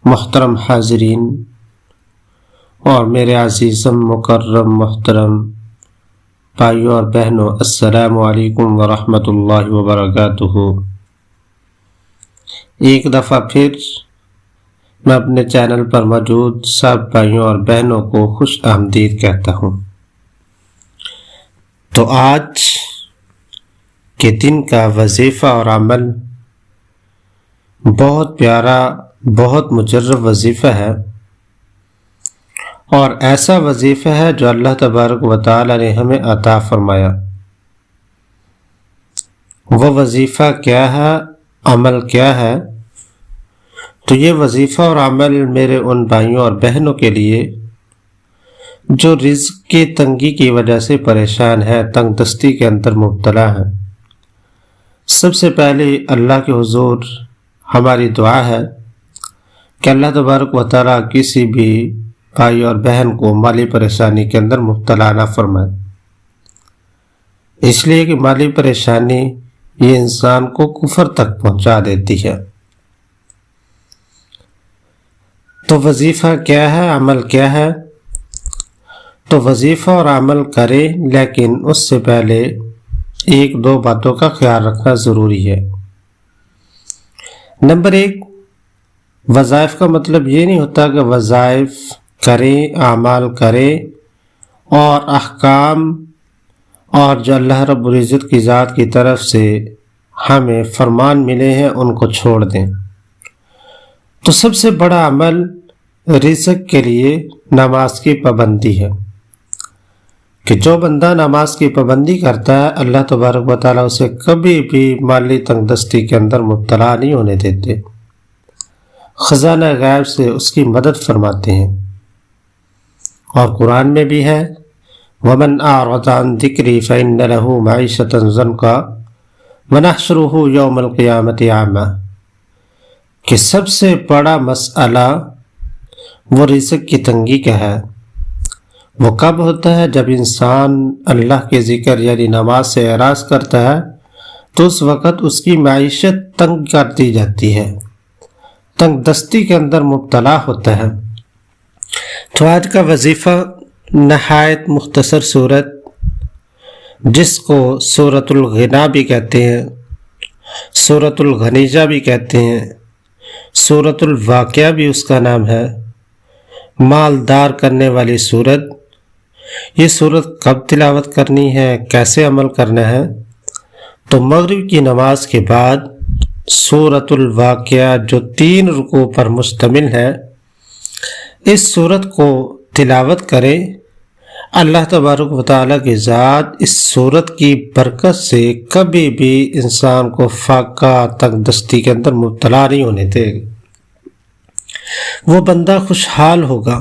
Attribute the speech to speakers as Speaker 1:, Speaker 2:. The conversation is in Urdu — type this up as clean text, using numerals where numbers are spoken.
Speaker 1: محترم حاضرین اور میرے عزیزم مکرم محترم بھائیوں اور بہنوں، السلام علیکم ورحمۃ اللہ وبرکاتہ۔ ایک دفعہ پھر میں اپنے چینل پر موجود سب بھائیوں اور بہنوں کو خوش آمدید کہتا ہوں۔ تو آج کے دن کا وظیفہ اور عمل بہت پیارا، بہت مجرب وظیفہ ہے، اور ایسا وظیفہ ہے جو اللہ تبارک و تعالی نے ہمیں عطا فرمایا۔ وہ وظیفہ کیا ہے، عمل کیا ہے؟ تو یہ وظیفہ اور عمل میرے ان بھائیوں اور بہنوں کے لیے جو رزق کی تنگی کی وجہ سے پریشان ہے، تنگ دستی کے اندر مبتلا ہیں۔ سب سے پہلے اللہ کے حضور ہماری دعا ہے کہ اللہ تبارک و تعالیٰ کسی بھی بھائی اور بہن کو مالی پریشانی کے اندر مبتلا نہ فرمائے، اس لیے کہ مالی پریشانی یہ انسان کو کفر تک پہنچا دیتی ہے۔ تو وظیفہ کیا ہے، عمل کیا ہے؟ تو وظیفہ اور عمل کرے، لیکن اس سے پہلے ایک دو باتوں کا خیال رکھنا ضروری ہے۔ نمبر 1، وظائف کا مطلب یہ نہیں ہوتا کہ وظائف کریں، اعمال کریں اور احکام اور جو اللہ رب العزت کی ذات کی طرف سے ہمیں فرمان ملے ہیں ان کو چھوڑ دیں۔ تو سب سے بڑا عمل رزق کے لیے نماز کی پابندی ہے، کہ جو بندہ نماز کی پابندی کرتا ہے اللہ تبارک و تعالیٰ اسے کبھی بھی مالی تنگ دستی کے اندر مبتلا نہیں ہونے دیتے، خزانہ غیب سے اس کی مدد فرماتے ہیں۔ اور قرآن میں بھی ہے وَمَنْ أَعْرَضَ عَنْ ذِكْرِي فَإِنَّ لَهُ مَعِيشَةً ضَنْكًا وَنَحْشُرُهُ يَوْمَ الْقِيَامَةِ أَعْمَىٰ، کہ سب سے بڑا مسئلہ وہ رزق کی تنگی کا ہے۔ وہ کب ہوتا ہے؟ جب انسان اللہ کے ذکر یعنی نماز سے اعراض کرتا ہے تو اس وقت اس کی معیشت تنگ کر دی جاتی ہے، تنگ دستی کے اندر مبتلا ہوتا ہے۔ تو آج کا وظیفہ نہایت مختصر صورت، جس کو سورۃ الغنا بھی کہتے ہیں، سورۃ الغنیجہ بھی کہتے ہیں، سورۃ الواقعہ بھی اس کا نام ہے، مالدار کرنے والی صورت۔ یہ صورت کب تلاوت کرنی ہے، کیسے عمل کرنا ہے؟ تو مغرب کی نماز کے بعد سورۃ الواقعہ جو 3 رکوع پر مشتمل ہے، اس صورت کو تلاوت کریں۔ اللہ تبارک و تعالیٰ کی ذات اس صورت کی برکت سے کبھی بھی انسان کو فاقہ تنگ دستی کے اندر مبتلا نہیں ہونے دے گی، وہ بندہ خوشحال ہوگا۔